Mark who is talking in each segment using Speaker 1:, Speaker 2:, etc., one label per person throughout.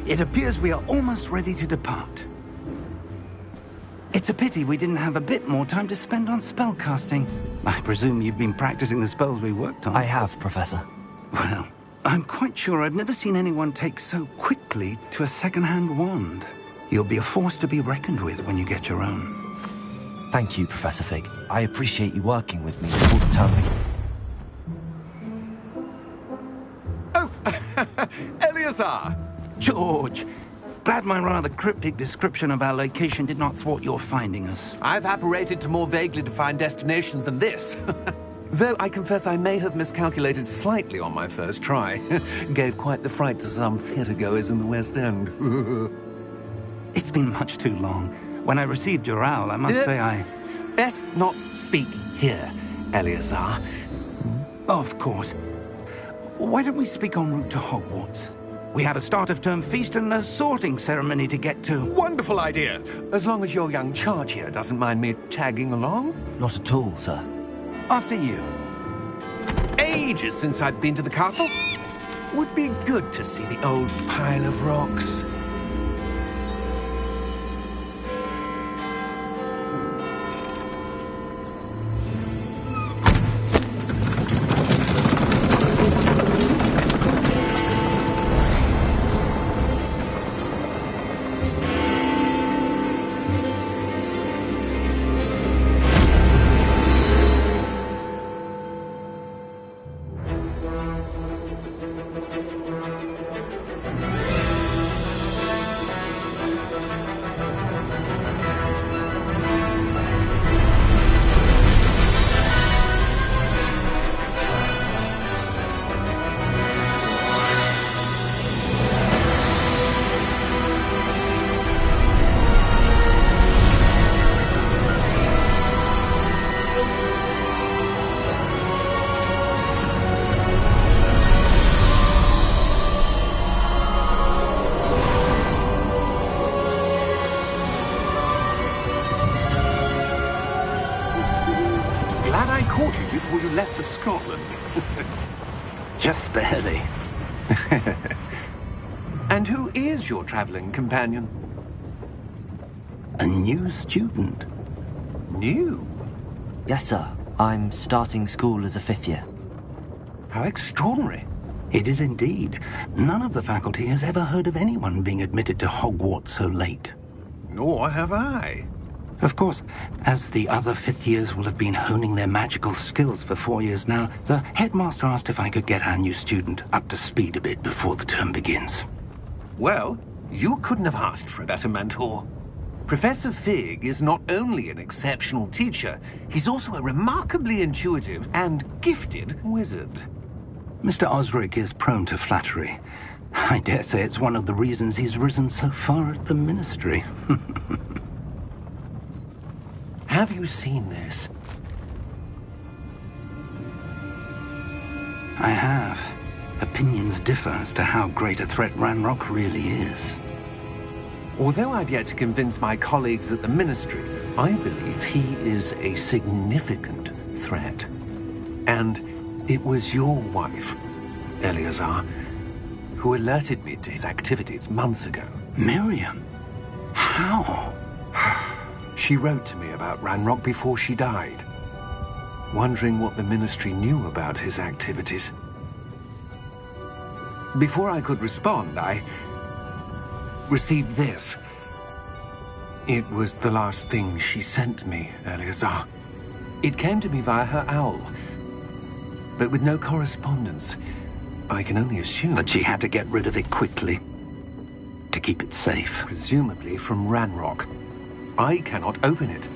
Speaker 1: It appears we are almost ready to depart. It's a pity we didn't have a bit more time to spend on spellcasting. I presume you've been practicing the spells we worked on.
Speaker 2: I have, Professor.
Speaker 1: Well, I'm quite sure I've never seen anyone take so quickly to a second-hand wand. You'll be a force to be reckoned with when you get your own.
Speaker 2: Thank you, Professor Fig. I appreciate you working with me all the time.
Speaker 3: Oh, Eleazar!
Speaker 1: George! Glad my rather cryptic description of our location did not thwart your finding us.
Speaker 3: I've apparated to more vaguely defined destinations than this. Though I confess I may have miscalculated slightly on my first try. Gave quite the fright to some theatregoers in the West End.
Speaker 1: It's been much too long. When I received your owl, I must say I...
Speaker 3: Best not speak here, Eleazar.
Speaker 1: Of course. Why don't we speak en route to Hogwarts? We have a start-of-term feast and a sorting ceremony to get to.
Speaker 3: Wonderful idea! As long as your young charge here doesn't mind me tagging along.
Speaker 2: Not at all, sir.
Speaker 1: After you.
Speaker 3: Ages since I'd been to the castle. Would be good to see the old pile of rocks. Glad I caught you before you left for Scotland.
Speaker 1: Just barely.
Speaker 3: And who is your traveling companion?
Speaker 1: A new student.
Speaker 3: New?
Speaker 2: Yes, sir. I'm starting school as a 5th year.
Speaker 3: How extraordinary.
Speaker 1: It is indeed. None of the faculty has ever heard of anyone being admitted to Hogwarts so late.
Speaker 3: Nor have I.
Speaker 1: Of course, as the other 5th years will have been honing their magical skills for 4 years now, the headmaster asked if I could get our new student up to speed a bit before the term begins.
Speaker 3: Well, you couldn't have asked for a better mentor. Professor Fig is not only an exceptional teacher, he's also a remarkably intuitive and gifted wizard.
Speaker 1: Mr. Osric is prone to flattery. I dare say it's one of the reasons he's risen so far at the ministry.
Speaker 3: Have you seen this?
Speaker 1: I have. Opinions differ as to how great a threat Ranrock really is.
Speaker 3: Although I've yet to convince my colleagues at the Ministry, I believe he is a significant threat. And it was your wife, Eleazar, who alerted me to his activities months ago.
Speaker 1: Miriam? How?
Speaker 3: She wrote to me about Ranrock before she died, wondering what the Ministry knew about his activities. Before I could respond, I received this. It was the last thing she sent me, Eleazar. It came to me via her owl, but with no correspondence. I can only assume
Speaker 1: that she had to get rid of it quickly, to keep it safe.
Speaker 3: Presumably from Ranrock. I cannot open it.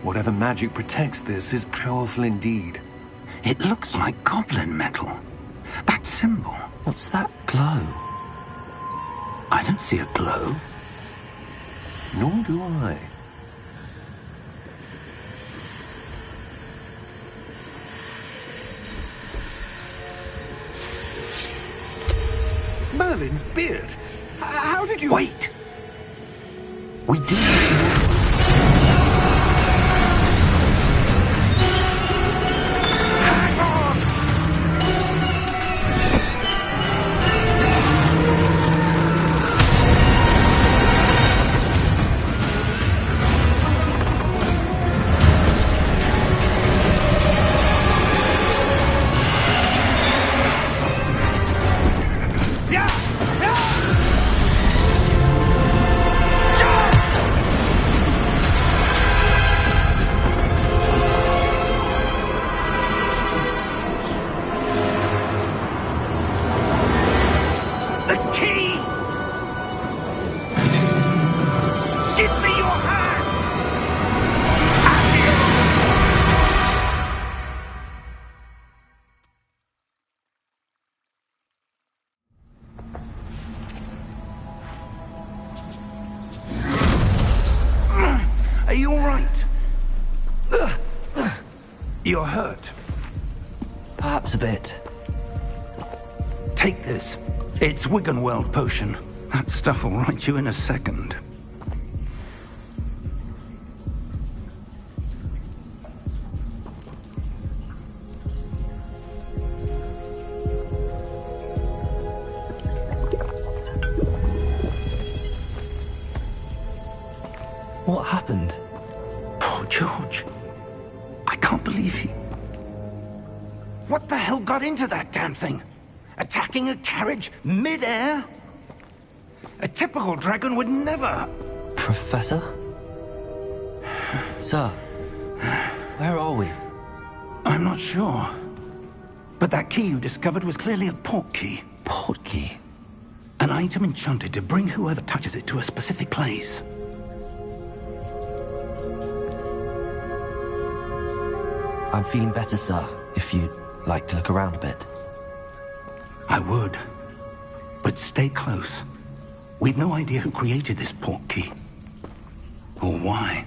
Speaker 3: Whatever magic protects this is powerful indeed.
Speaker 1: It looks like goblin metal. That symbol.
Speaker 2: What's that glow?
Speaker 1: I don't see a glow.
Speaker 3: Nor do I. Merlin's beard. How did you...
Speaker 1: Wait! We do... You're hurt.
Speaker 2: Perhaps a bit.
Speaker 1: Take this. It's Wiggenweld potion. That stuff will right you in a second.
Speaker 2: What happened?
Speaker 1: Poor George. I can't believe he... What the hell got into that damn thing? Attacking a carriage mid-air? A typical dragon would never...
Speaker 2: Professor? Sir, where are we?
Speaker 1: I'm not sure. But that key you discovered was clearly a port key.
Speaker 2: Port key?
Speaker 1: An item enchanted to bring whoever touches it to a specific place.
Speaker 2: I'm feeling better, sir, if you'd like to look around a bit.
Speaker 1: I would. But stay close. We've no idea who created this port key. Or why.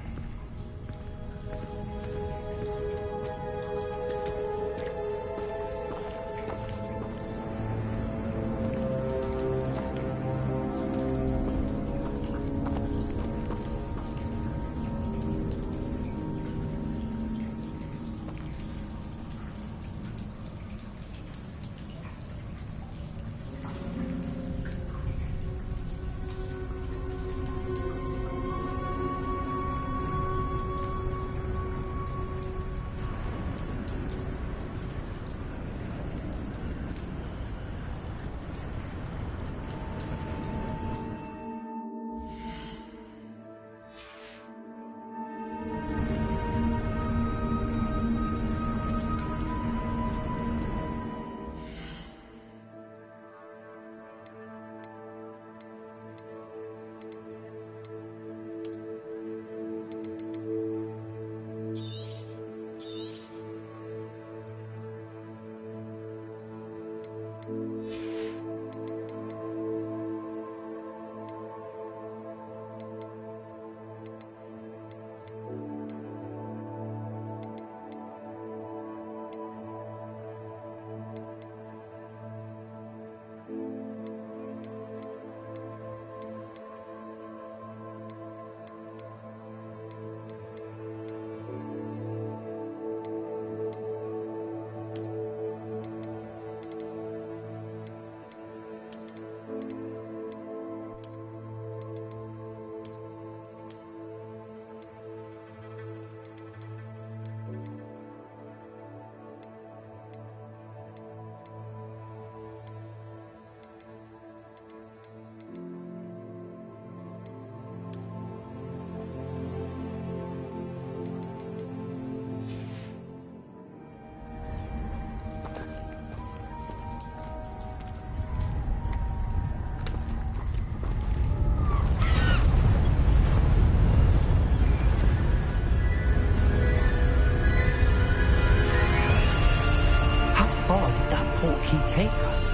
Speaker 2: He take us?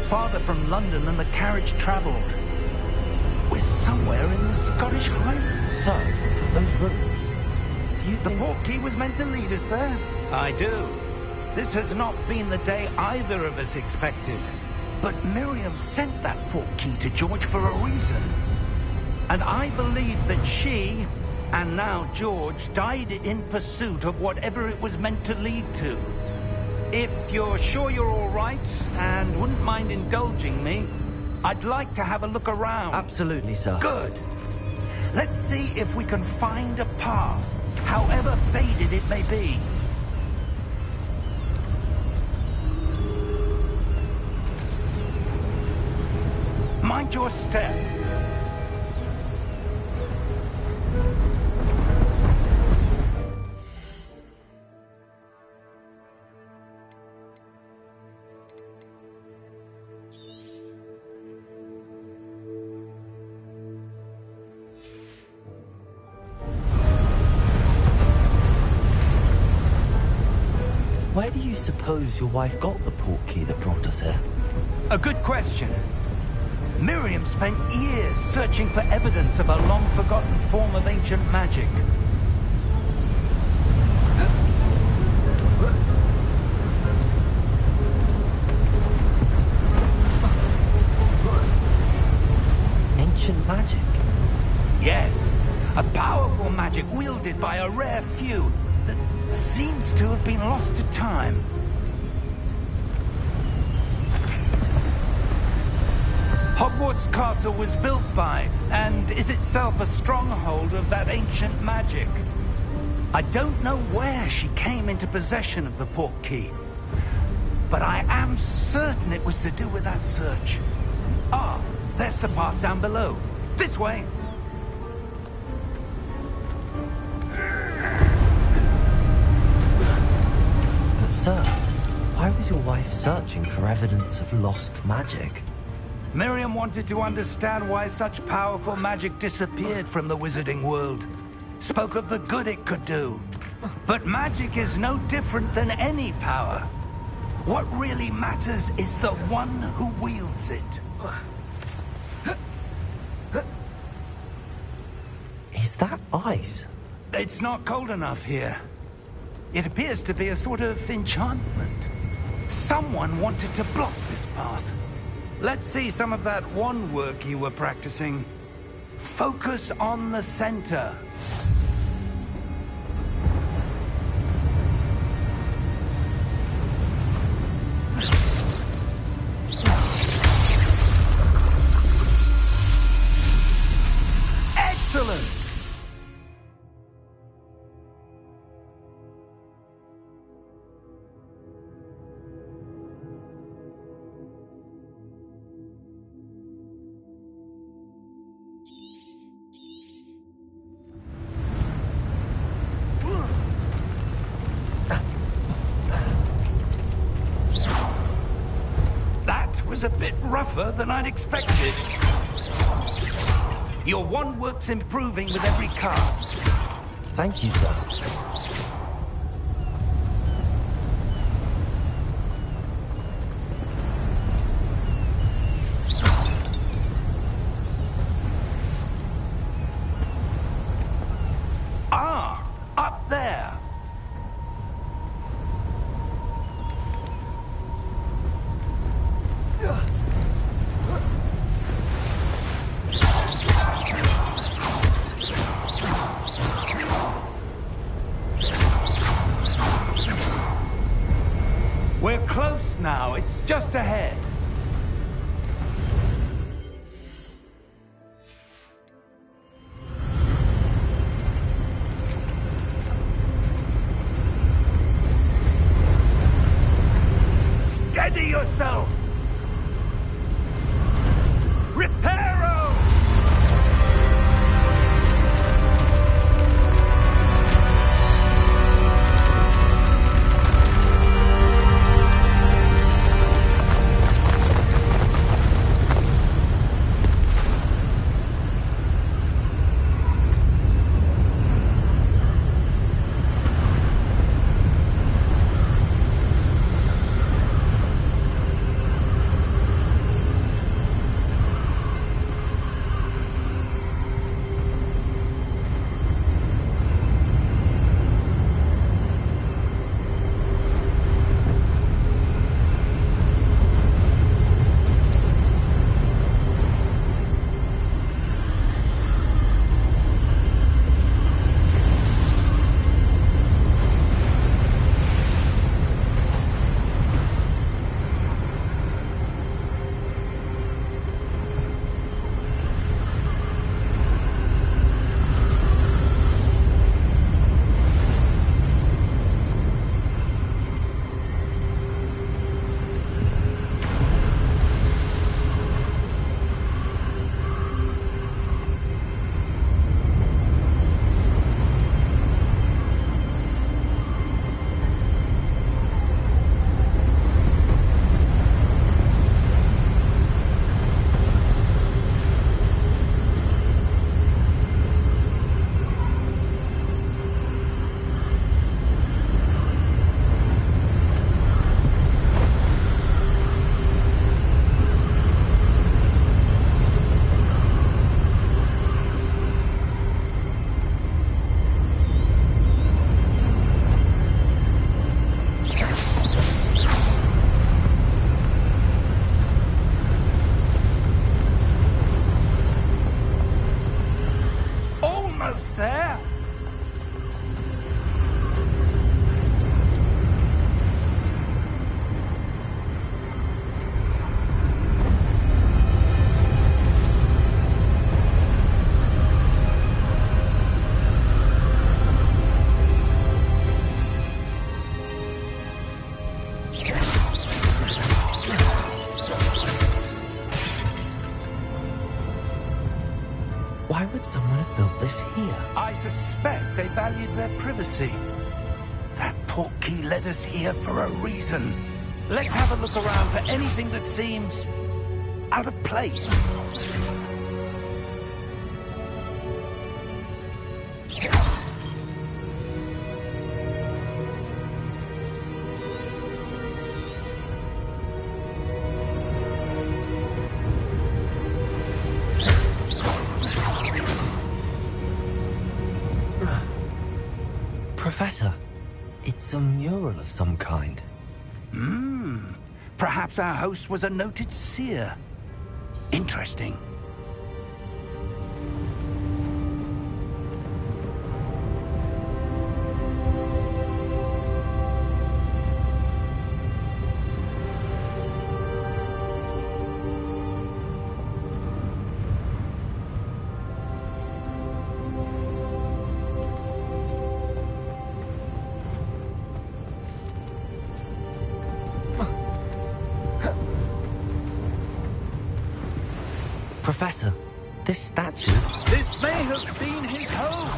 Speaker 1: Farther from London than the carriage travelled. We're somewhere in the Scottish Highlands.
Speaker 2: Sir, those ruins. Do you think...
Speaker 1: The port key was meant to lead us there? I do. This has not been the day either of us expected. But Miriam sent that port key to George for a reason. And I believe that she, and now George, died in pursuit of whatever it was meant to lead to. If you're sure you're all right, and wouldn't mind indulging me, I'd like to have a look around.
Speaker 2: Absolutely, sir.
Speaker 1: Good. Let's see if we can find a path, however faded it may be. Mind your step.
Speaker 2: Where do you suppose your wife got the port key that brought us here?
Speaker 1: A good question. Miriam spent years searching for evidence of a long-forgotten form of ancient magic.
Speaker 2: ancient magic?
Speaker 1: Yes, a powerful magic wielded by a rare few that seems to have been lost to time. Hogwarts Castle was built by, and is itself a stronghold of that ancient magic. I don't know where she came into possession of the portkey, but I am certain it was to do with that search. Ah, there's the path down below. This way.
Speaker 2: But sir, why was your wife searching for evidence of lost magic?
Speaker 1: Miriam wanted to understand why such powerful magic disappeared from the wizarding world. Spoke of the good it could do. But magic is no different than any power. What really matters is the one who wields it.
Speaker 2: Is that ice?
Speaker 1: It's not cold enough here. It appears to be a sort of enchantment. Someone wanted to block this path. Let's see some of that wand work you were practicing. Focus on the center. Excellent! That was a bit rougher than I'd expected. Your wand work's improving with every cast.
Speaker 2: Thank you, sir.
Speaker 1: Ah, up there.
Speaker 2: Why would someone have built this here?
Speaker 1: I suspect they valued their privacy. That portkey led us here for a reason. Let's have a look around for anything that seems out of place.
Speaker 2: Professor, it's a mural of some kind.
Speaker 1: Perhaps our host was a noted seer. Interesting.
Speaker 2: Professor, this statue...
Speaker 1: This may have been his home.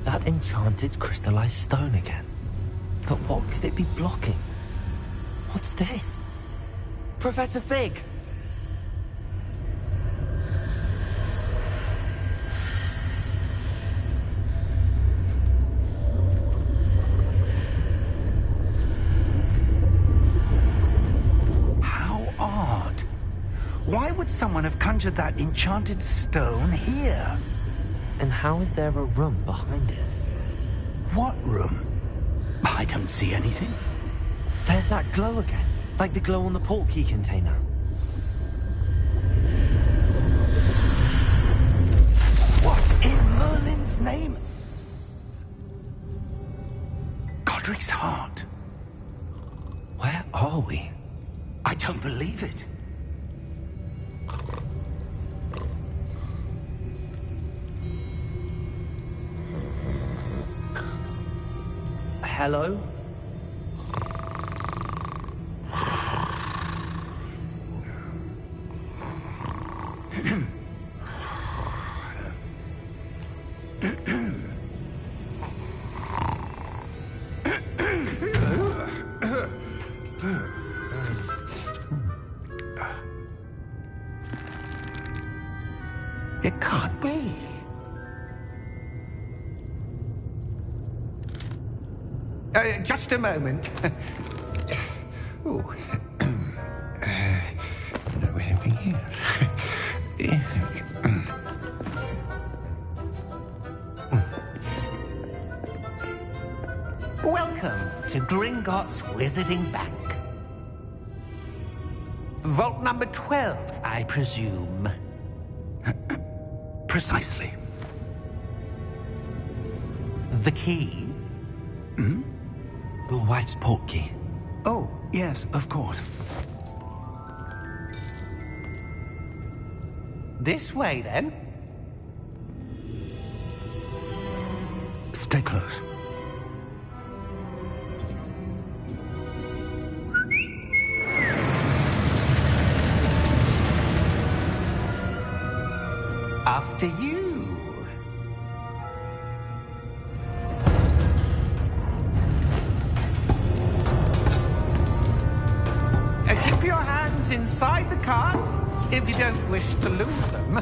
Speaker 2: That enchanted crystallized stone again. But what could it be blocking? What's this? Professor Fig!
Speaker 1: How odd. Why would someone have conjured that enchanted stone here?
Speaker 2: And how is there a room behind it?
Speaker 1: What room? I don't see anything.
Speaker 2: There's that glow again, like the glow on the portkey container.
Speaker 1: What in Merlin's name? Godric's heart.
Speaker 2: Where are we?
Speaker 1: I don't believe it.
Speaker 2: Hello?
Speaker 3: It can't be. Just a moment. Oh. Where are we here?
Speaker 4: Welcome to Gringotts Wizarding Bank.
Speaker 3: Vault number 12, I presume.
Speaker 1: Precisely.
Speaker 3: The key?
Speaker 2: Your wife's portkey.
Speaker 1: Oh, yes, of course.
Speaker 3: This way, then.
Speaker 1: Stay close.
Speaker 3: After you. Keep your hands inside the cart if you don't wish to lose them.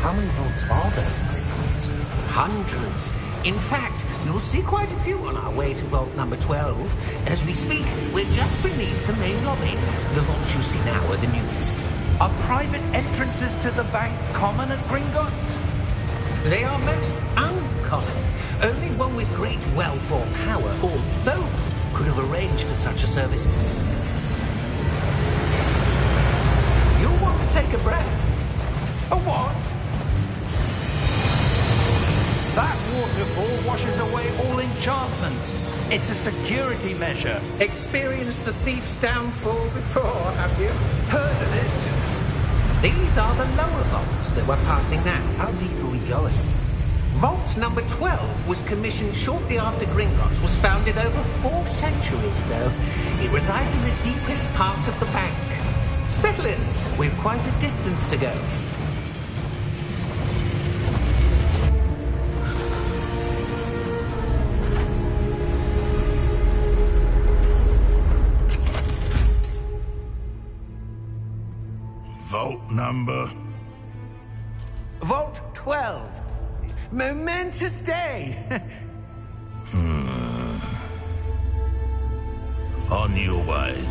Speaker 2: How many vaults are there in Hogwarts?
Speaker 3: Hundreds. In fact, you'll see quite a few on our way to vault number 12. As we speak, we're just beneath the main lobby. The vaults you see now are the newest.
Speaker 1: Are private entrances to the bank common at Gringotts?
Speaker 3: They are most uncommon. Only one with great wealth or power, or both, could have arranged for such a service. You'll want to take a breath. A what?
Speaker 1: That waterfall washes away all enchantments. It's a security measure.
Speaker 3: Experienced the thief's downfall before, have you?
Speaker 1: Heard of it?
Speaker 3: These are the lower vaults that we're passing now.
Speaker 2: How deep are we going?
Speaker 3: Vault number 12 was commissioned shortly after Gringotts was founded over 4 centuries ago. It resides in the deepest part of the bank. Settle in. We've quite a distance to go.
Speaker 4: Vault number?
Speaker 3: Vault 12. Momentous day.
Speaker 4: On your way.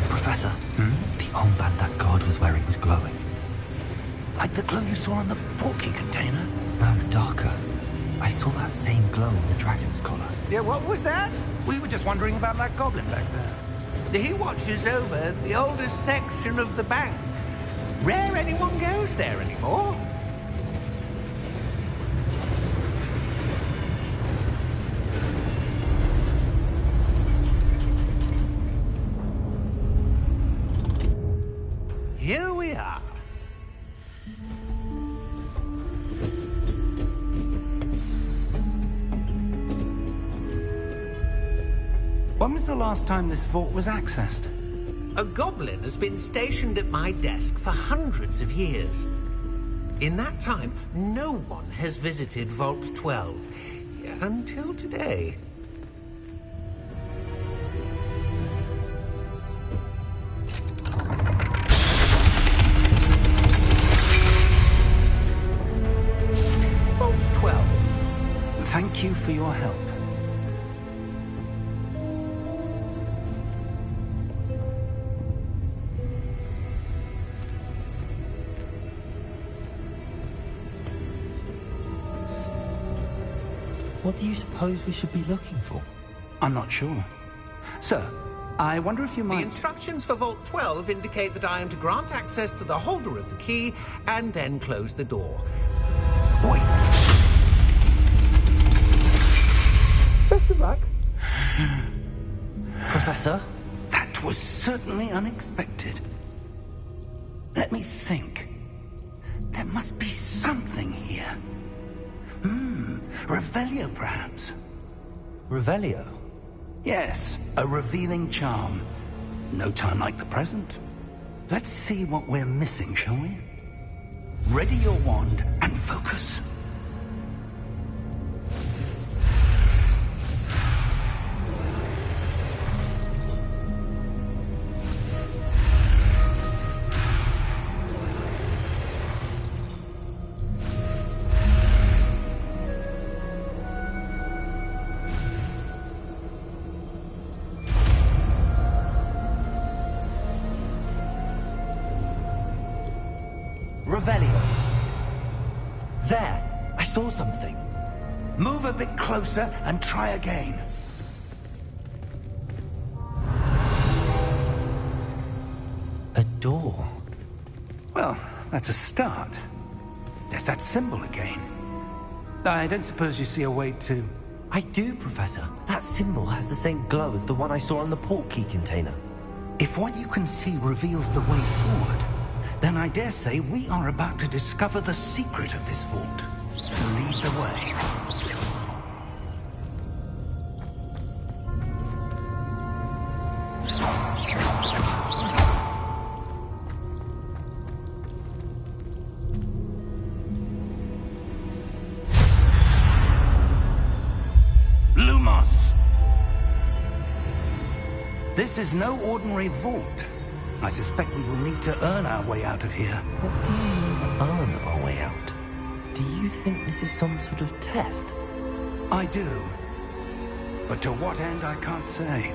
Speaker 2: Professor, the armband that guard was wearing was glowing.
Speaker 1: Like the glow you saw on the portkey container?
Speaker 2: No, darker. I saw that same glow on the dragon's collar.
Speaker 3: Yeah, what was that?
Speaker 1: We were just wondering about that goblin back there.
Speaker 3: He watches over the oldest section of the bank. Rare anyone goes there anymore. Here we are.
Speaker 1: When was the last time this vault was accessed?
Speaker 3: A goblin has been stationed at my desk for hundreds of years. In that time, no one has visited Vault 12. Until today. Vault 12.
Speaker 1: Thank you for your help.
Speaker 2: What do you suppose we should be looking for?
Speaker 1: I'm not sure. Sir, I wonder if you
Speaker 3: The
Speaker 1: might...
Speaker 3: instructions for Vault 12 indicate that I am to grant access to the holder of the key and then close the door.
Speaker 1: Wait!
Speaker 3: Best of luck.
Speaker 2: Professor?
Speaker 1: That was certainly unexpected. Let me think. There must be something here. Revelio, perhaps?
Speaker 2: Revelio?
Speaker 1: Yes, a revealing charm. No time like the present. Let's see what we're missing, shall we? Ready your wand and focus.
Speaker 2: Revelio. There, I saw something.
Speaker 1: Move a bit closer and try again.
Speaker 2: A door.
Speaker 1: Well, that's a start. There's that symbol again. I don't suppose you see a way to...
Speaker 2: I do, Professor. That symbol has the same glow as the one I saw on the portkey container.
Speaker 1: If what you can see reveals the way forward, then I dare say we are about to discover the secret of this vault. Lead the way. Lumos! This is no ordinary vault. I suspect we will need to earn our way out of here.
Speaker 2: What do you mean, earn our way out? Do you think this is some sort of test?
Speaker 1: I do. But to what end, I can't say.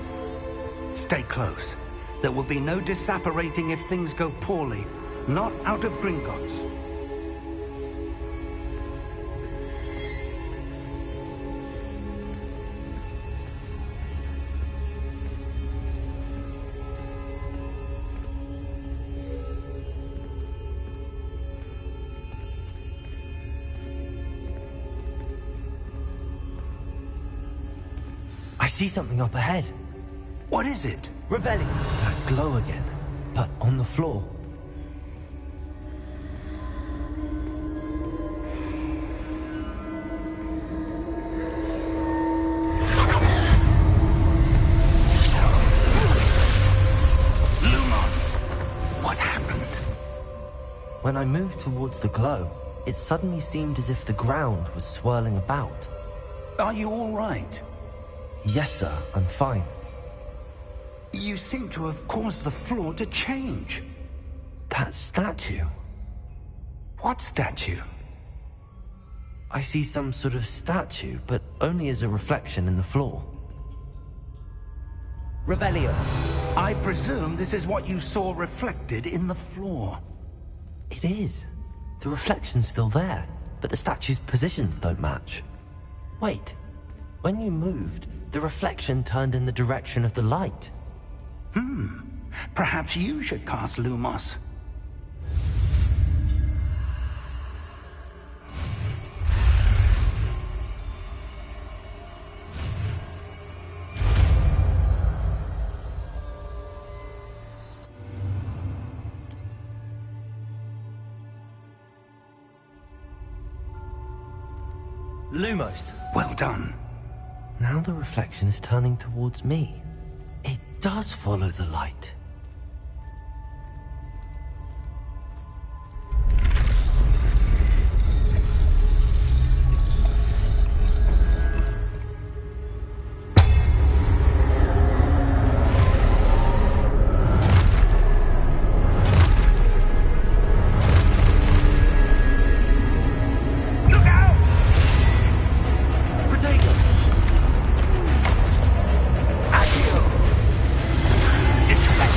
Speaker 1: Stay close. There will be no disapparating if things go poorly. Not out of Gringotts.
Speaker 2: I see something up ahead.
Speaker 1: What is it?
Speaker 2: Revelio. That glow again, but on the floor.
Speaker 1: Lumos! What happened?
Speaker 2: When I moved towards the glow, it suddenly seemed as if the ground was swirling about.
Speaker 1: Are you all right?
Speaker 2: Yes, sir, I'm fine.
Speaker 1: You seem to have caused the floor to change.
Speaker 2: That statue.
Speaker 1: What statue?
Speaker 2: I see some sort of statue, but only as a reflection in the floor. Revelio.
Speaker 1: I presume this is what you saw reflected in the floor.
Speaker 2: It is. The reflection's still there, but the statue's positions don't match. Wait. When you moved, the reflection turned in the direction of the light.
Speaker 1: Perhaps you should cast Lumos.
Speaker 2: Lumos.
Speaker 1: Well done.
Speaker 2: Now the reflection is turning towards me. It does follow the light.
Speaker 1: Defect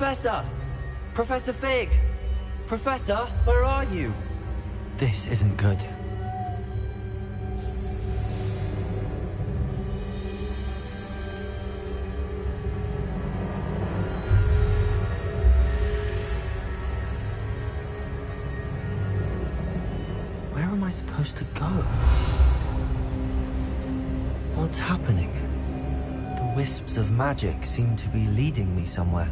Speaker 2: Professor! Professor Fig! Professor, where are you? This isn't good. Where am I supposed to go? What's happening? The wisps of magic seem to be leading me somewhere.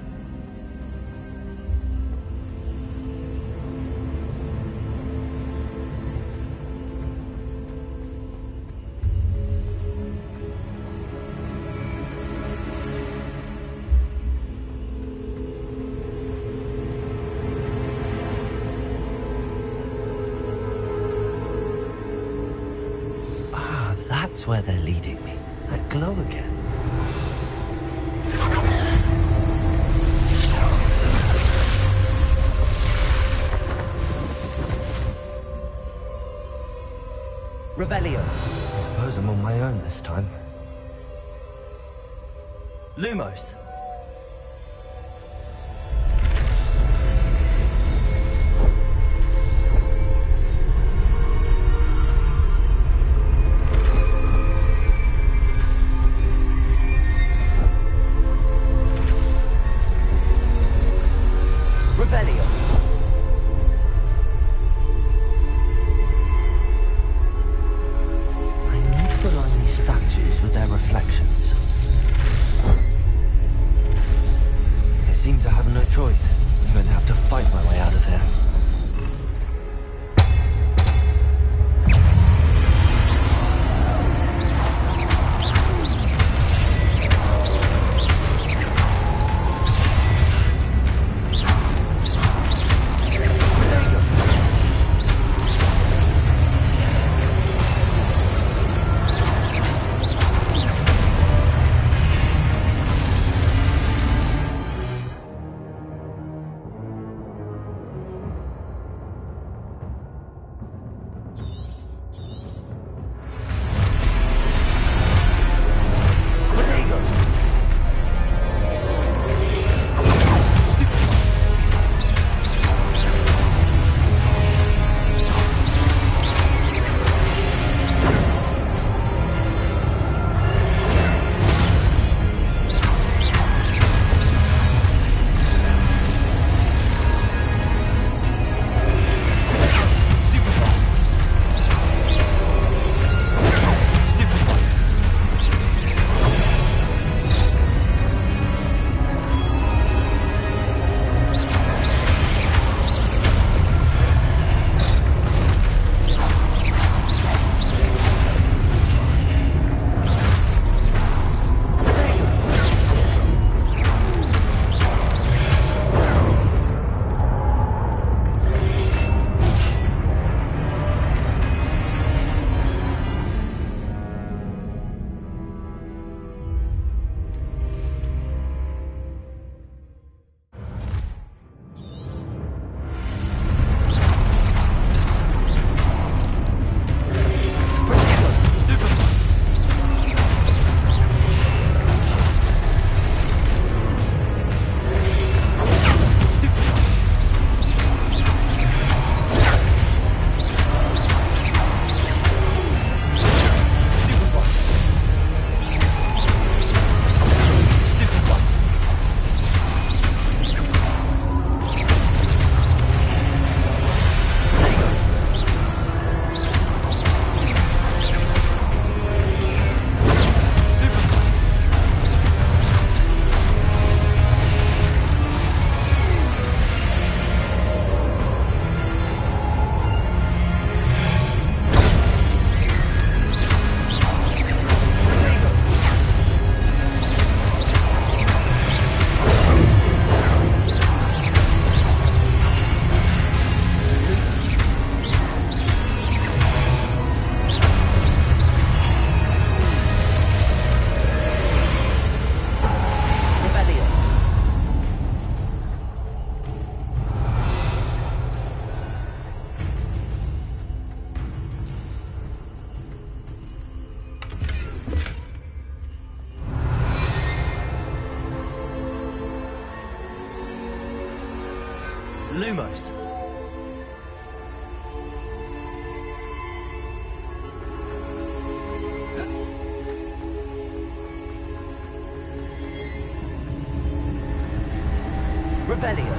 Speaker 2: That's where they're leading me. That glow again. Revelio. I suppose I'm on my own this time. Lumos. Lumos. Revelio.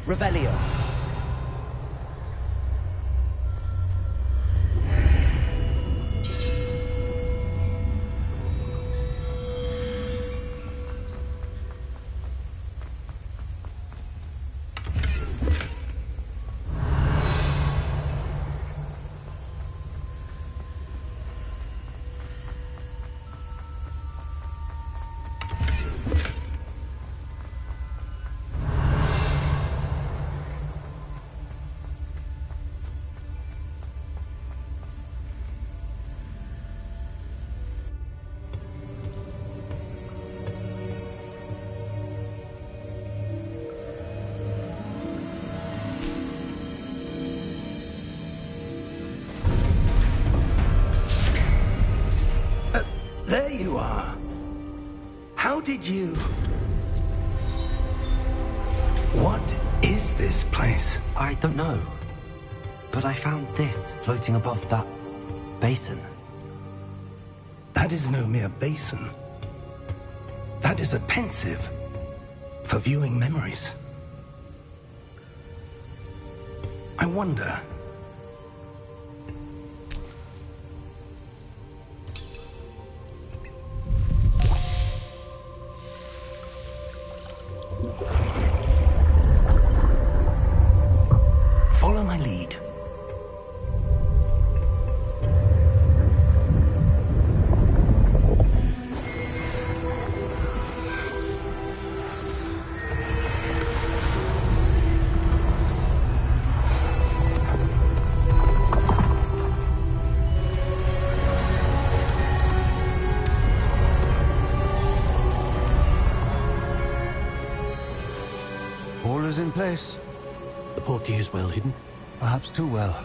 Speaker 2: Revelio.
Speaker 1: There you are. How did you... What is this place?
Speaker 2: I don't know. But I found this floating above that basin.
Speaker 1: That is no mere basin. That is a pensive for viewing memories. I wonder... Follow my lead.
Speaker 5: All is in place.
Speaker 3: The portkey is well hidden.
Speaker 5: Perhaps too well.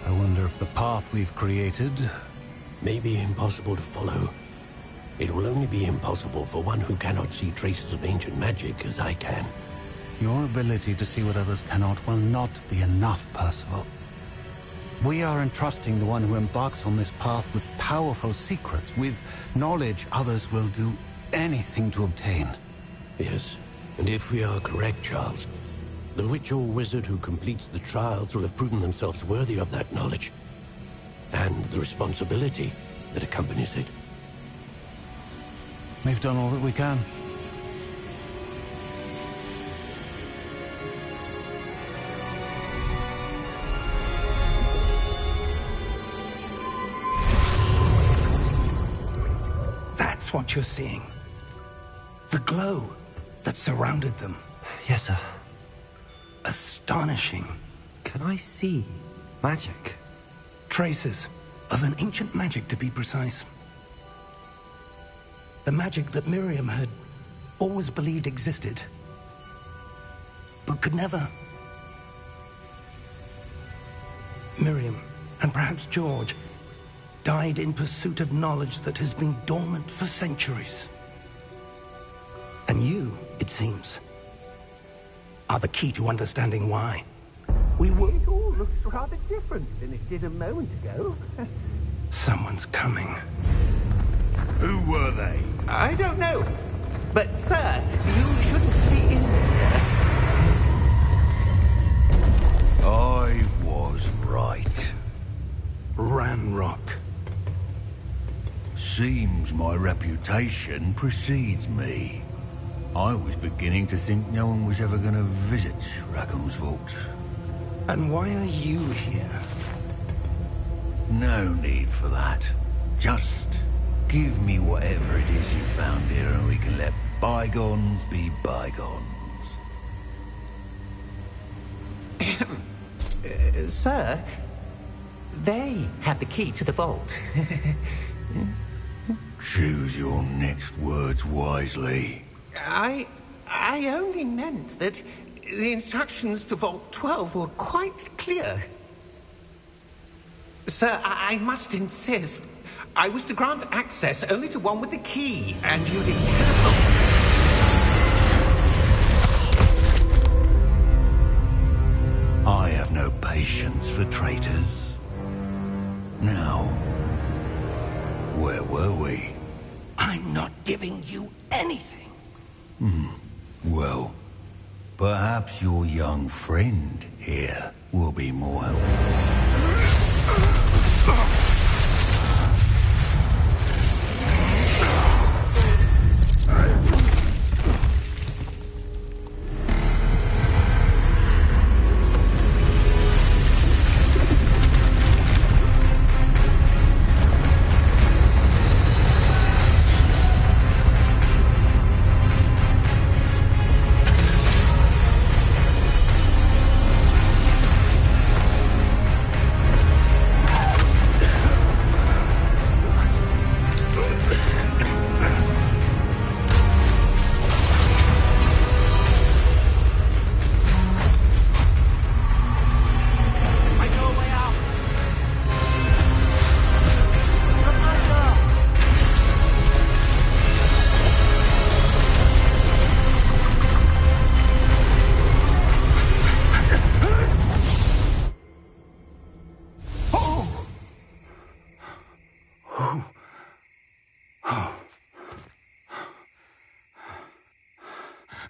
Speaker 5: I wonder if the path we've created...
Speaker 6: May be impossible to follow. It will only be impossible for one who cannot see traces of ancient magic as I can.
Speaker 5: Your ability to see what others cannot will not be enough, Percival. We are entrusting the one who embarks on this path with powerful secrets, with knowledge others will do anything to obtain.
Speaker 6: Yes, and if we are correct, Charles, the witch or wizard who completes the trials will have proven themselves worthy of that knowledge, and the responsibility that accompanies it.
Speaker 5: We've done all that we can.
Speaker 1: That's what you're seeing. The glow that surrounded them.
Speaker 2: Yes, sir.
Speaker 1: Astonishing.
Speaker 2: Can I see magic?
Speaker 1: Traces of an ancient magic, to be precise. The magic that Miriam had always believed existed, but could never. Miriam, and perhaps George, died in pursuit of knowledge that has been dormant for centuries. And you, it seems, are the key to understanding why.
Speaker 3: It all looks rather different than it did a moment ago.
Speaker 1: Someone's coming.
Speaker 4: Who were they?
Speaker 7: I don't know. But, sir, you shouldn't be in here.
Speaker 4: I was right.
Speaker 1: Ranrock.
Speaker 4: Seems my reputation precedes me. I was beginning to think no one was ever going to visit Rackham's vault.
Speaker 1: And why are you here?
Speaker 4: No need for that. Just give me whatever it is you found here and we can let bygones be bygones.
Speaker 7: Sir, they had the key to the vault.
Speaker 4: Choose your next words wisely.
Speaker 7: I only meant that the instructions to Vault 12 were quite clear. Sir, I must insist. I was to grant access only to one with the key, and you didn't have.
Speaker 4: I have no patience for traitors. Now, where were we?
Speaker 1: I'm not giving you anything.
Speaker 4: Well, perhaps your young friend here will be more helpful.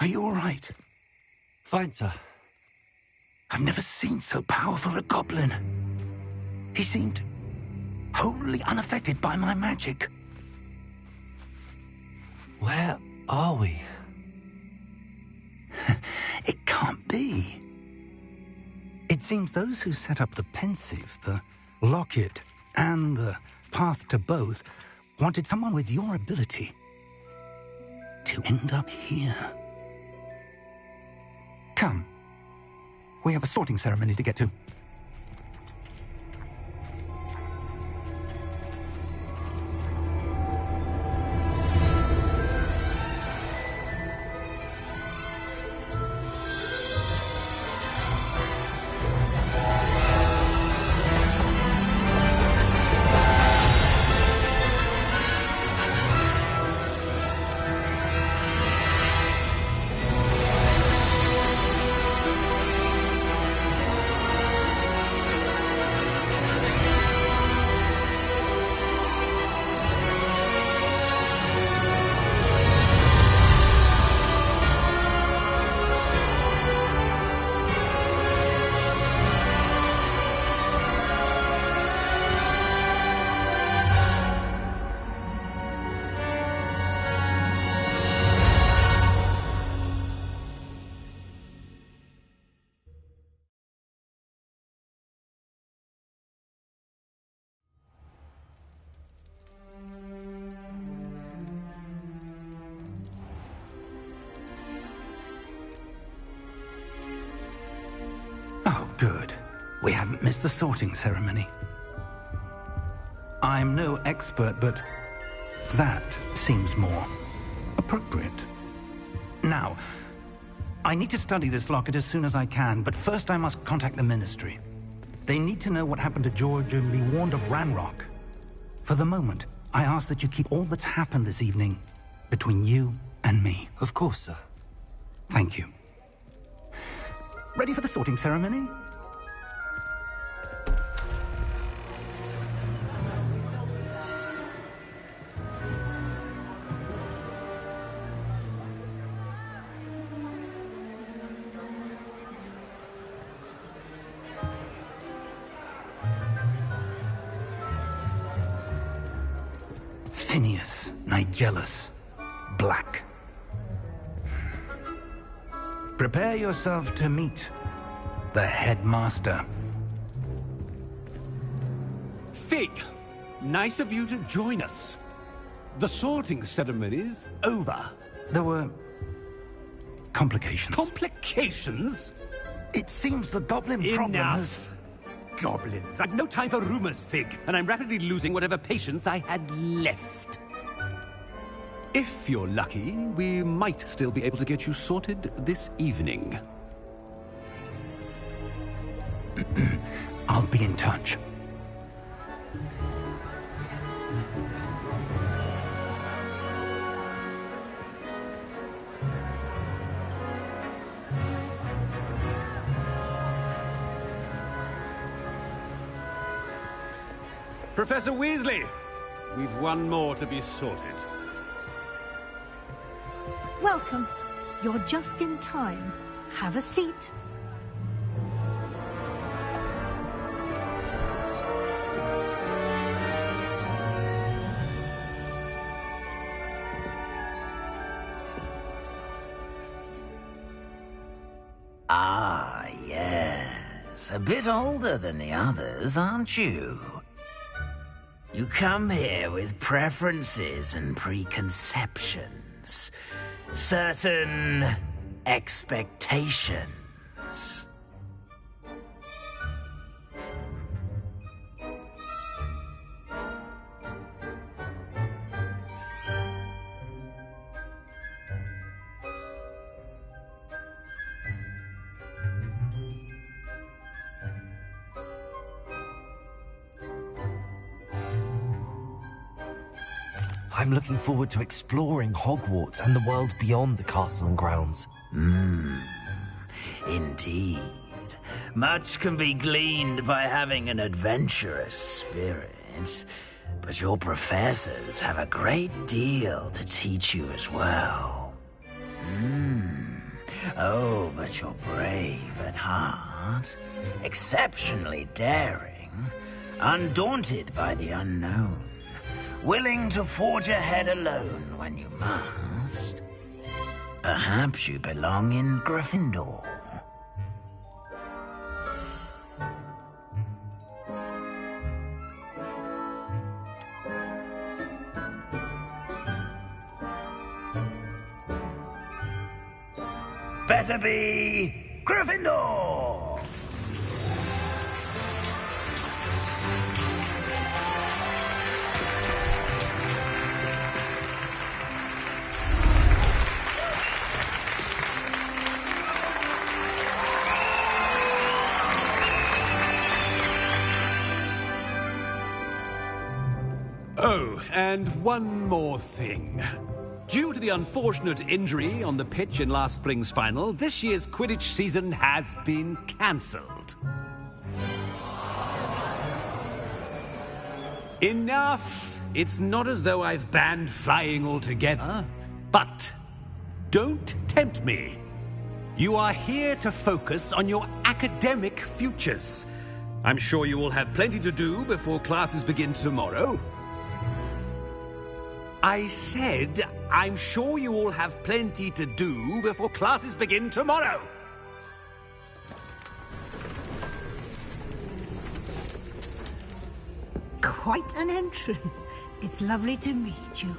Speaker 1: Are you all right?
Speaker 2: Fine, sir.
Speaker 1: I've never seen so powerful a goblin. He seemed wholly unaffected by my magic.
Speaker 2: Where are we?
Speaker 1: It can't be. It seems those who set up the pensive, the locket, and the path to both wanted someone with your ability to end up here. Come. We have a sorting ceremony to get to. Oh, good. We haven't missed the sorting ceremony. I'm no expert, but that seems more appropriate. Now, I need to study this locket as soon as I can, but first I must contact the Ministry. They need to know what happened to George and be warned of Ranrock.
Speaker 5: For the moment, I ask that you keep all that's happened this evening between you and me.
Speaker 2: Of course, sir.
Speaker 5: Thank you. Ready for the sorting ceremony? Phineas, Nigellus, Black. Prepare yourself to meet the headmaster.
Speaker 8: Fig, nice of you to join us. The sorting ceremony's over.
Speaker 5: There were complications.
Speaker 8: Complications?
Speaker 5: It seems the goblin problem has...
Speaker 8: Enough! Goblins. I've no time for rumors, Fig, and I'm rapidly losing whatever patience I had left. If you're lucky, we might still be able to get you sorted this evening.
Speaker 5: I'll be in touch.
Speaker 8: Professor Weasley, we've one more to be sorted.
Speaker 9: Welcome. You're just in time. Have a seat.
Speaker 10: Ah, yes. A bit older than the others, aren't you? You come here with preferences and preconceptions. Certain expectations.
Speaker 2: I'm looking forward to exploring Hogwarts and the world beyond the castle and grounds.
Speaker 10: Indeed. Much can be gleaned by having an adventurous spirit, but your professors have a great deal to teach you as well. Oh, but you're brave at heart, exceptionally daring, undaunted by the unknown. Willing to forge ahead alone when you must. Perhaps you belong in Gryffindor. Better be Gryffindor!
Speaker 8: Oh, and one more thing. Due to the unfortunate injury on the pitch in last spring's final, this year's Quidditch season has been cancelled. Enough! It's not as though I've banned flying altogether, but don't tempt me. You are here to focus on your academic futures. I'm sure you will have plenty to do before classes begin tomorrow. I said, I'm sure you all have plenty to do before classes begin tomorrow.
Speaker 9: Quite an entrance. It's lovely to meet you.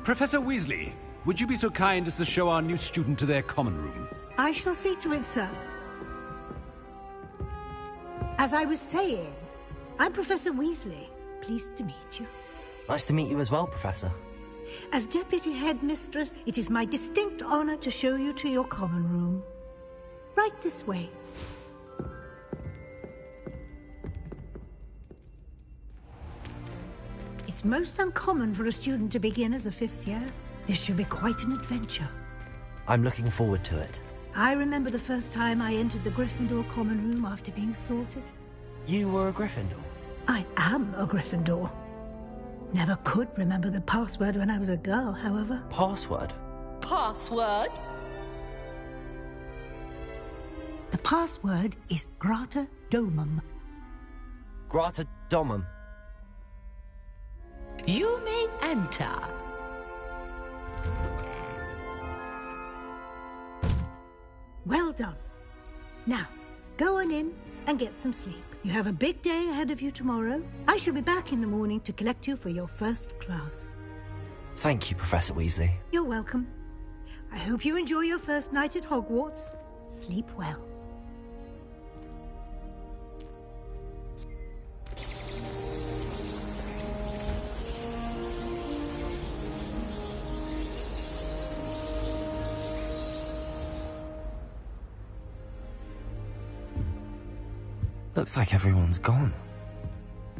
Speaker 8: Professor Weasley, would you be so kind as to show our new student to their common room?
Speaker 9: I shall see to it, sir. As I was saying, I'm Professor Weasley. Pleased to meet you.
Speaker 2: Nice to meet you as well, Professor.
Speaker 9: As Deputy Headmistress, it is my distinct honor to show you to your common room. Right this way. It's most uncommon for a student to begin as a 5th year. This should be quite an adventure.
Speaker 2: I'm looking forward to it.
Speaker 9: I remember the first time I entered the Gryffindor common room after being sorted.
Speaker 2: You were a Gryffindor?
Speaker 9: I am a Gryffindor. Never could remember the password when I was a girl, however.
Speaker 2: Password?
Speaker 11: Password?
Speaker 9: The password is Grata Domum.
Speaker 2: Grata Domum.
Speaker 11: You may enter.
Speaker 9: Well done. Now, go on in and get some sleep. You have a big day ahead of you tomorrow. I shall be back in the morning to collect you for your first class.
Speaker 2: Thank you, Professor Weasley.
Speaker 9: You're welcome. I hope you enjoy your first night at Hogwarts. Sleep well.
Speaker 2: Looks like everyone's gone.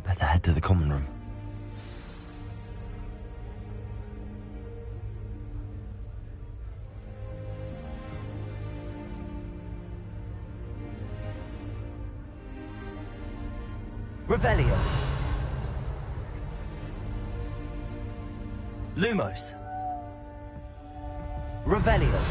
Speaker 2: Better head to the common room. Revelio. Lumos. Revelio.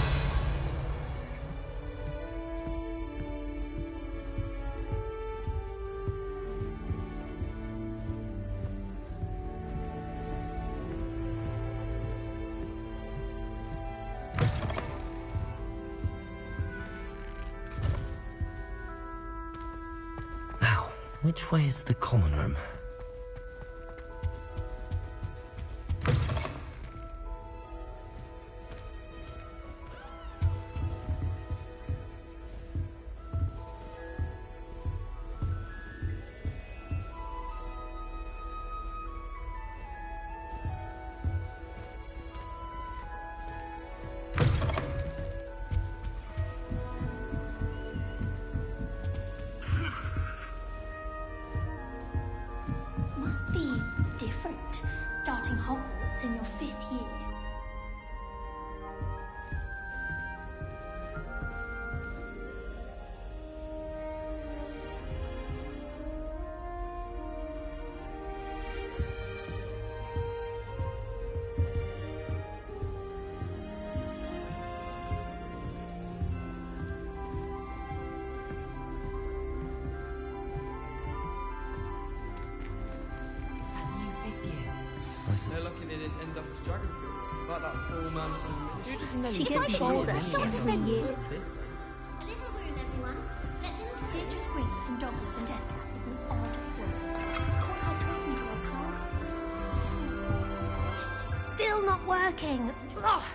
Speaker 2: Which way is the common room?
Speaker 12: Starting Hogwarts in your 5th year.
Speaker 13: They're lucky they didn't end up as Dragonfield, like that poor man from the ministry.
Speaker 12: You just know she gets shoulder. A little room, everyone. Let him to Beatrice Green from Dogwood and Deathcap is an odd word. Call her talking to a car. Still not working. Ugh.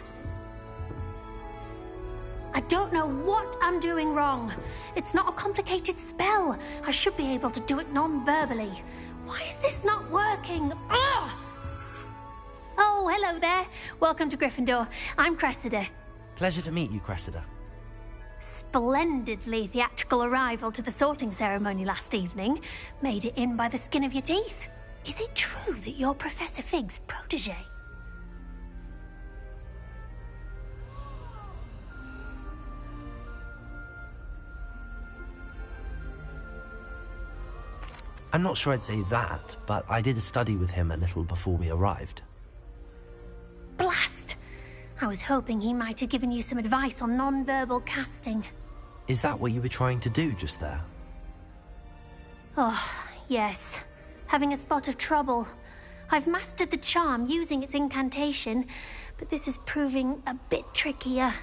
Speaker 12: I don't know what I'm doing wrong. It's not a complicated spell. I should be able to do it non-verbally. Why is this not working? Ugh! Oh, hello there. Welcome to Gryffindor. I'm Cressida.
Speaker 2: Pleasure to meet you, Cressida.
Speaker 12: Splendidly theatrical arrival to the sorting ceremony last evening. Made it in by the skin of your teeth. Is it true that you're Professor Fig's protege?
Speaker 2: I'm not sure I'd say that, but I did study with him a little before we arrived.
Speaker 12: Blast! I was hoping he might have given you some advice on non-verbal casting.
Speaker 2: Is that what you were trying to do just there?
Speaker 12: Oh, yes. Having a spot of trouble. I've mastered the charm using its incantation, but this is proving a bit trickier.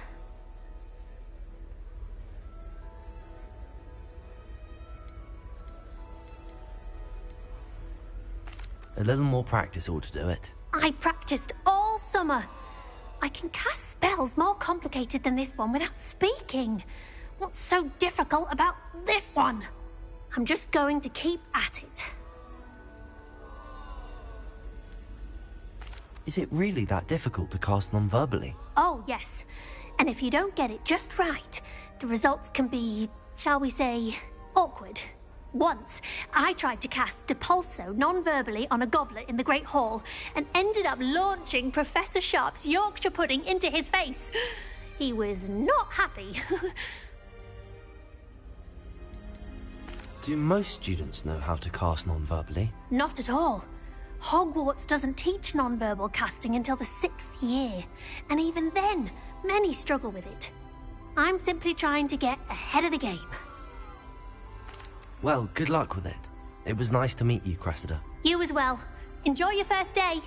Speaker 2: A little more practice ought to do it.
Speaker 12: I practiced all summer. I can cast spells more complicated than this one without speaking. What's so difficult about this one? I'm just going to keep at it.
Speaker 2: Is it really that difficult to cast non-verbally?
Speaker 12: Oh, yes. And if you don't get it just right, the results can be, shall we say, awkward. Once, I tried to cast Depulso non-verbally on a goblet in the Great Hall and ended up launching Professor Sharp's Yorkshire pudding into his face. He was not happy.
Speaker 2: Do most students know how to cast non-verbally?
Speaker 12: Not at all. Hogwarts doesn't teach non-verbal casting until the 6th year, and even then, many struggle with it. I'm simply trying to get ahead of the game.
Speaker 2: Well, good luck with it. It was nice to meet you, Cressida.
Speaker 12: You as well. Enjoy your first day.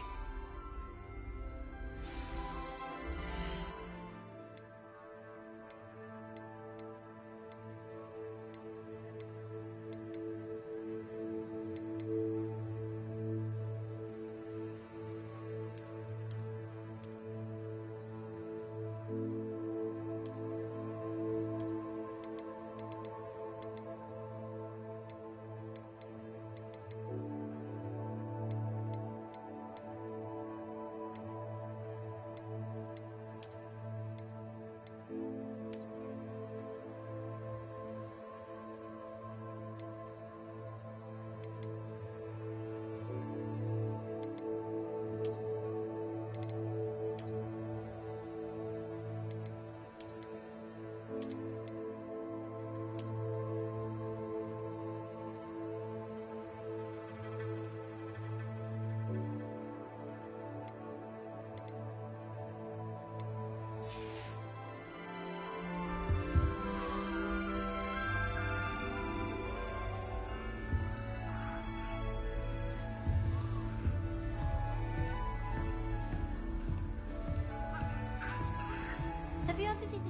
Speaker 12: Have you ever visited?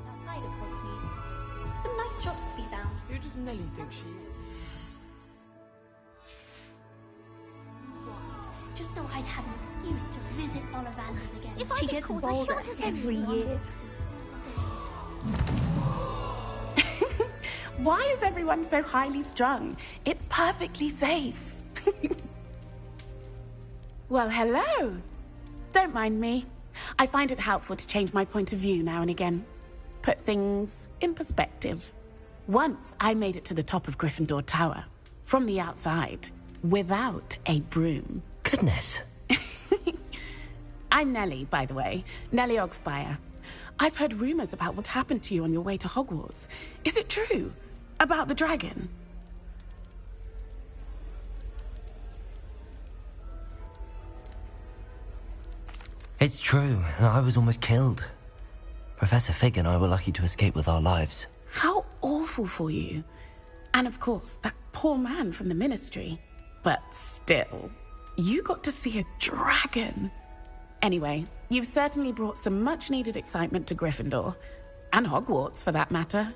Speaker 12: Outside of Hogsmeade. Some nice shops to be found.
Speaker 13: Who does Nelly think she is?
Speaker 12: Just so I'd have an excuse to visit Ollivanders again.
Speaker 11: If I
Speaker 12: She
Speaker 11: get
Speaker 12: gets
Speaker 11: caught, I
Speaker 12: bolder
Speaker 11: shan't offend
Speaker 12: every
Speaker 11: anyone.
Speaker 12: year.
Speaker 14: Why is everyone so highly strung? It's perfectly safe. Well, hello. Don't mind me. I find it helpful to change my point of view now and again. Put things in perspective. Once I made it to the top of Gryffindor Tower, from the outside, without a broom.
Speaker 2: Goodness.
Speaker 14: I'm Nellie, by the way. Nellie Ogspire. I've heard rumors about what happened to you on your way to Hogwarts. Is it true? About the dragon?
Speaker 2: It's true, and I was almost killed. Professor Fig and I were lucky to escape with our lives.
Speaker 14: How awful for you. And of course, that poor man from the Ministry. But still, you got to see a dragon. Anyway, you've certainly brought some much-needed excitement to Gryffindor. And Hogwarts, for that matter.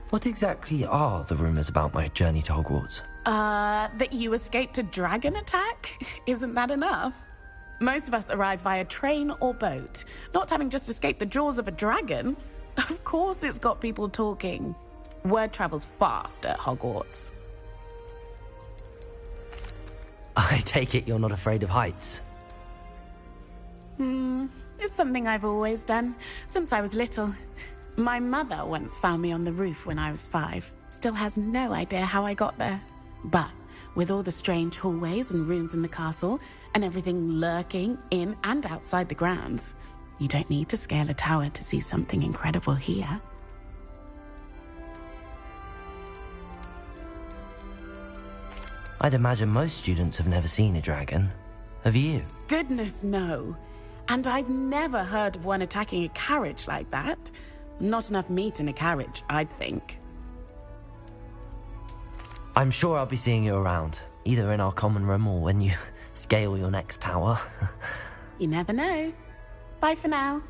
Speaker 2: What exactly are the rumors about my journey to Hogwarts?
Speaker 14: That you escaped a dragon attack? Isn't that enough? Most of us arrive via train or boat, not having just escaped the jaws of a dragon. Of course it's got people talking. Word travels fast at Hogwarts.
Speaker 2: I take it you're not afraid of heights.
Speaker 14: It's something I've always done, since I was little. My mother once found me on the roof when I was 5. Still has no idea how I got there. But with all the strange hallways and rooms in the castle, and everything lurking in and outside the grounds, you don't need to scale a tower to see something incredible here.
Speaker 2: I'd imagine most students have never seen a dragon. Have you?
Speaker 14: Goodness, no. And I've never heard of one attacking a carriage like that. Not enough meat in a carriage, I'd think.
Speaker 2: I'm sure I'll be seeing you around, either in our common room or when you scale your next tower.
Speaker 14: You never know. Bye for now.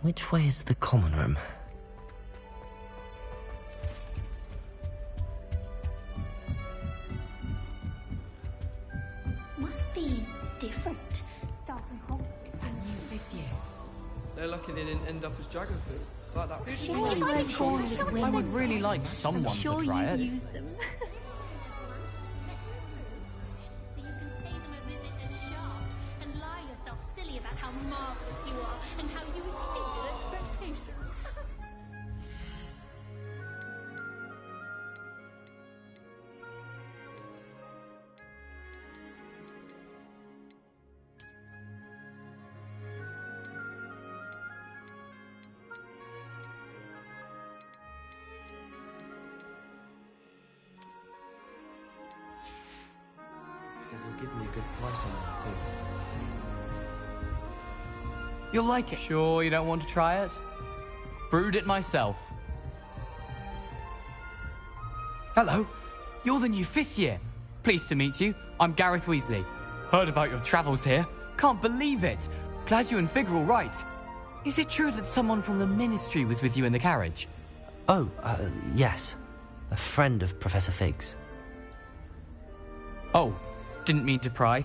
Speaker 2: Which way is the common room?
Speaker 12: Must be different. Starting home.
Speaker 15: It's that new fifth year.
Speaker 13: They're lucky they didn't end up as dragon food. Like that.
Speaker 15: I would really like someone to try it.
Speaker 12: Use them. So you can pay them a visit as sharp and lie yourself silly about how marvelous you are and how you exceeded expectations.
Speaker 15: Says he'll give me a good price on that too. You'll like it. Sure you don't want to try it? Brewed it myself. Hello, you're the new fifth year. Pleased to meet you. I'm Gareth Weasley. Heard about your travels here. Can't believe it. Glad you and Fig are all right. Is it true that someone from the Ministry was with you in the carriage?
Speaker 2: Oh, yes. A friend of Professor Fig's.
Speaker 15: Oh, didn't mean to pry.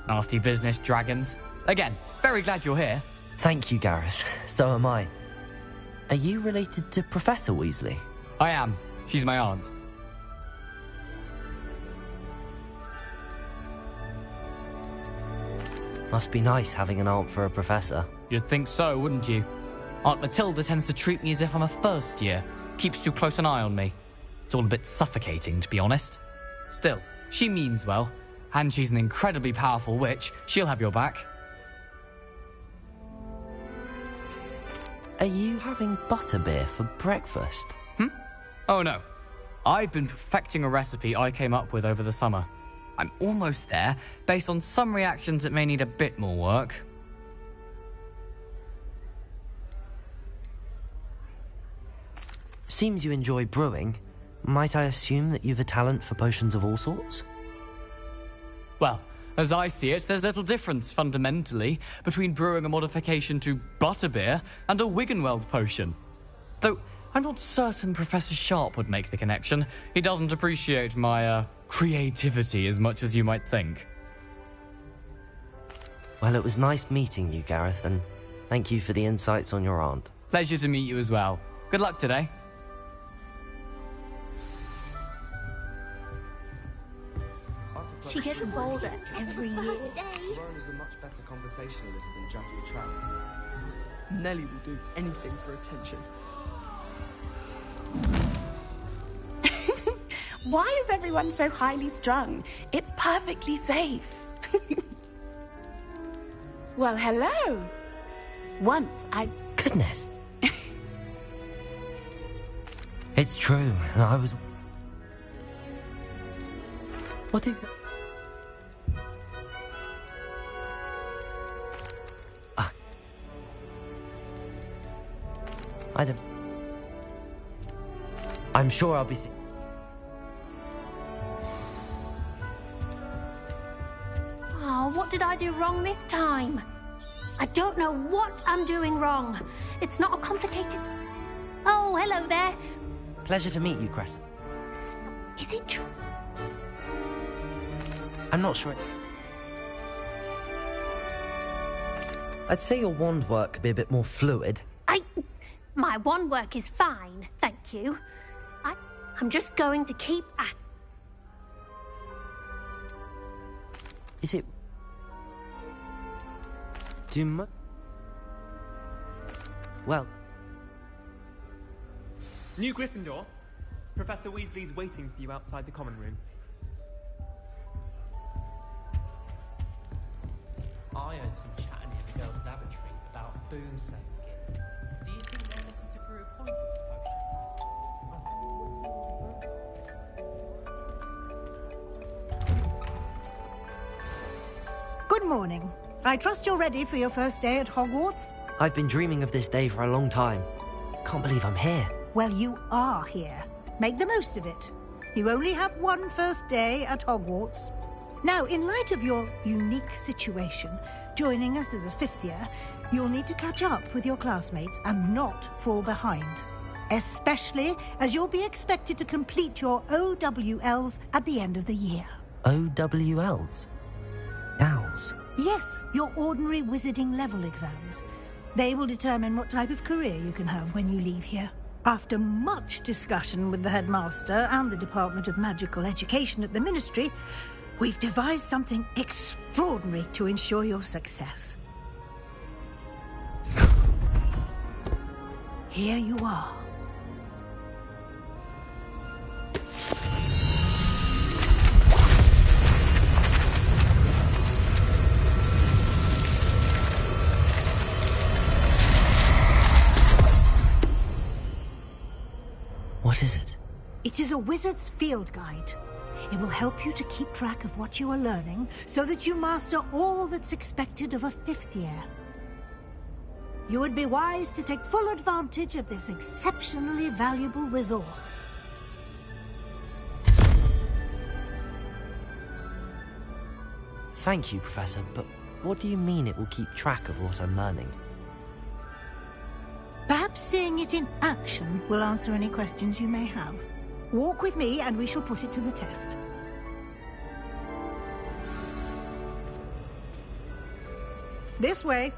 Speaker 15: Nasty business, dragons. Again, very glad you're here.
Speaker 2: Thank you, Gareth. So am I. Are you related to Professor Weasley?
Speaker 15: I am. She's my aunt.
Speaker 2: Must be nice having an aunt for a professor.
Speaker 15: You'd think so, wouldn't you? Aunt Matilda tends to treat me as if I'm a first year. Keeps too close an eye on me. It's all a bit suffocating, to be honest. Still, she means well. And she's an incredibly powerful witch. She'll have your back.
Speaker 2: Are you having butterbeer for breakfast?
Speaker 15: Oh no. I've been perfecting a recipe I came up with over the summer. I'm almost there, based on some reactions that may need a bit more work.
Speaker 2: Seems you enjoy brewing. Might I assume that you've a talent for potions of all sorts?
Speaker 15: Well, as I see it, there's little difference, fundamentally, between brewing a modification to butterbeer and a Wiggenweld potion. Though, I'm not certain Professor Sharp would make the connection. He doesn't appreciate my, creativity as much as you might think.
Speaker 2: Well, it was nice meeting you, Gareth, and thank you for the insights on your aunt.
Speaker 15: Pleasure to meet you as well. Good luck today.
Speaker 9: She gets bolder every year.
Speaker 13: Ron is a much better conversationalist than Jasper Trout. Nellie will do anything for attention.
Speaker 14: Why is everyone so highly strung? It's perfectly safe. Well, hello. Once I...
Speaker 2: Goodness. It's true, and I was... What exactly... I don't... I'm sure I'll be...
Speaker 12: Oh, what did I do wrong this time? I don't know what I'm doing wrong. It's not a complicated... Oh, hello there.
Speaker 2: Pleasure to meet you, Crescent.
Speaker 12: Is it true?
Speaker 2: I'm not sure. I'd say your wand work could be a bit more fluid.
Speaker 12: My wand work is fine, thank you. I'm just going to keep at...
Speaker 2: Is it... Well...
Speaker 16: New Gryffindor. Professor Weasley's waiting for you outside the common room.
Speaker 17: I heard some chatting in the girls' lavatory about boomslang skin. Do you think they're looking to brew a poison potion?
Speaker 9: Good morning. I trust you're ready for your first day at Hogwarts?
Speaker 2: I've been dreaming of this day for a long time. Can't believe I'm here.
Speaker 9: Well, you are here. Make the most of it. You only have one first day at Hogwarts. Now, in light of your unique situation, Joining us as a fifth year, you'll need to catch up with your classmates and not fall behind. Especially as you'll be expected to complete your OWLs at the end of the year.
Speaker 2: OWLs? Owls?
Speaker 9: Yes, your ordinary wizarding level exams. They will determine what type of career you can have when you leave here. After much discussion with the headmaster and the Department of Magical Education at the Ministry, we've devised something extraordinary to ensure your success. Here you are.
Speaker 2: What is it?
Speaker 9: It is a wizard's field guide. It will help you to keep track of what you are learning so that you master all that's expected of a fifth year. You would be wise to take full advantage of this exceptionally valuable resource.
Speaker 2: Thank you, Professor, but what do you mean it will keep track of what I'm learning?
Speaker 9: Perhaps seeing it in action will answer any questions you may have. Walk with me and we shall put it to the test. This way.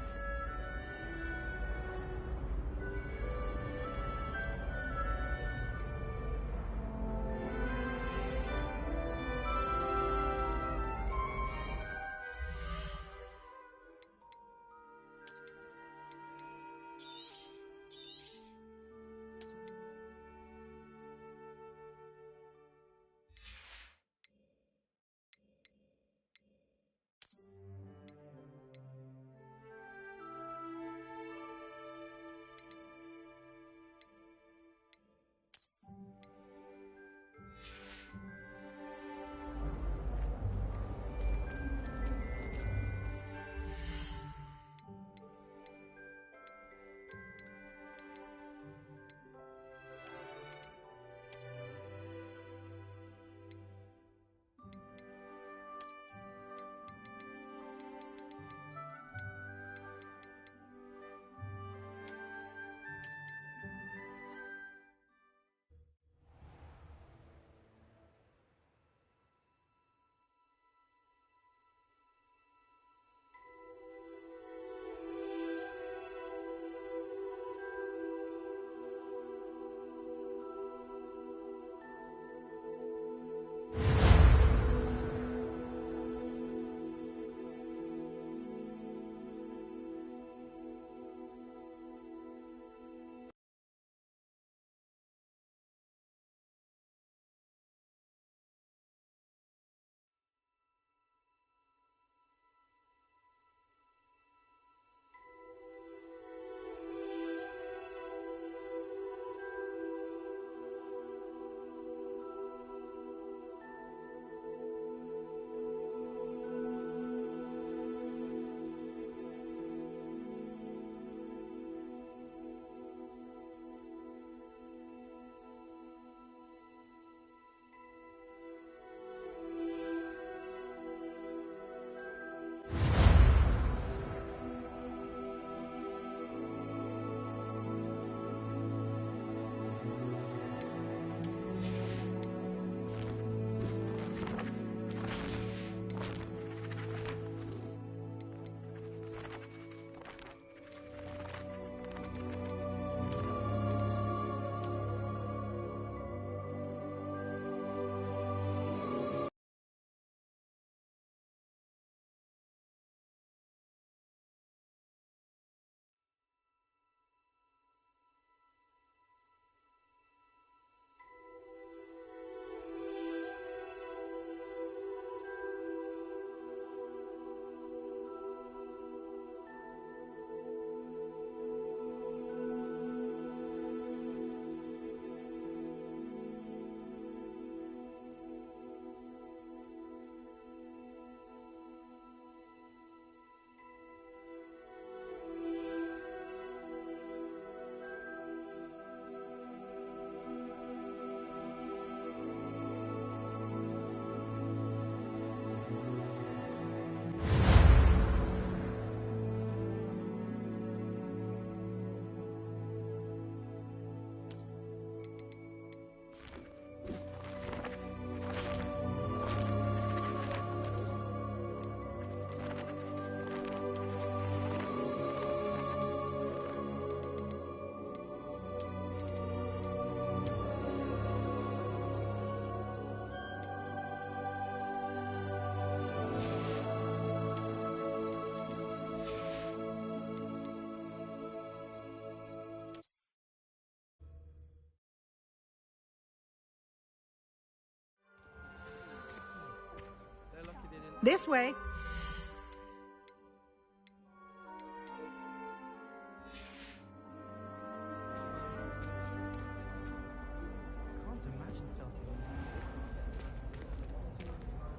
Speaker 9: This way.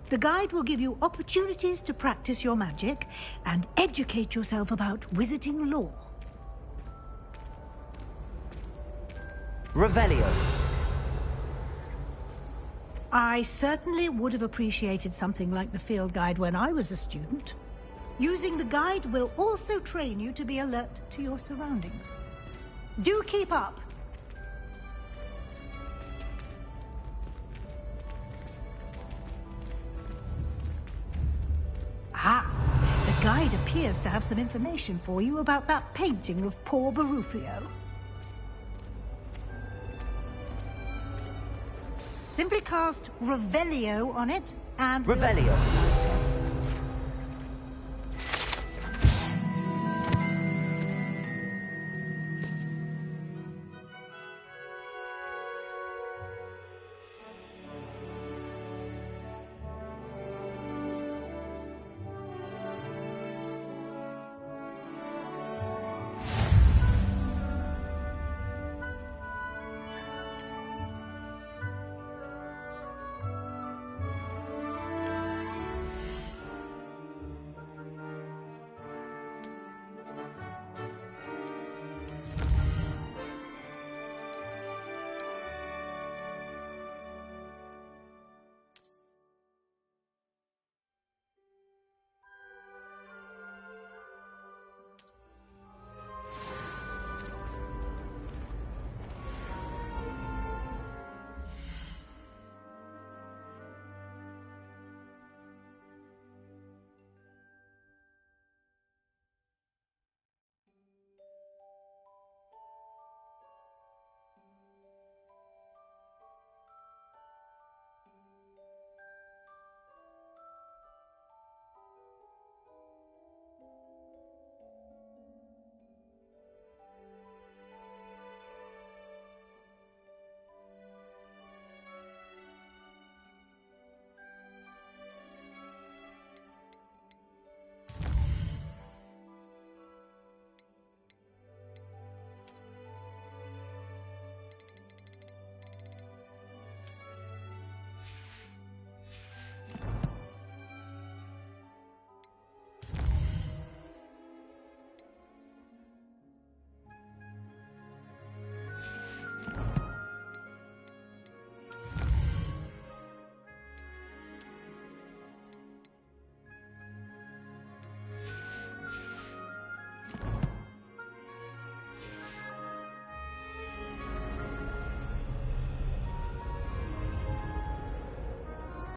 Speaker 9: The guide will give you opportunities to practice your magic and educate yourself about wizarding lore.
Speaker 2: Revelio.
Speaker 9: I certainly would have appreciated something like the field guide when I was a student. Using the guide will also train you to be alert to your surroundings. Do keep up! Ah, the guide appears to have some information for you about that painting of poor Barufio. Simply cast Revelio on it, and...
Speaker 2: Revelio.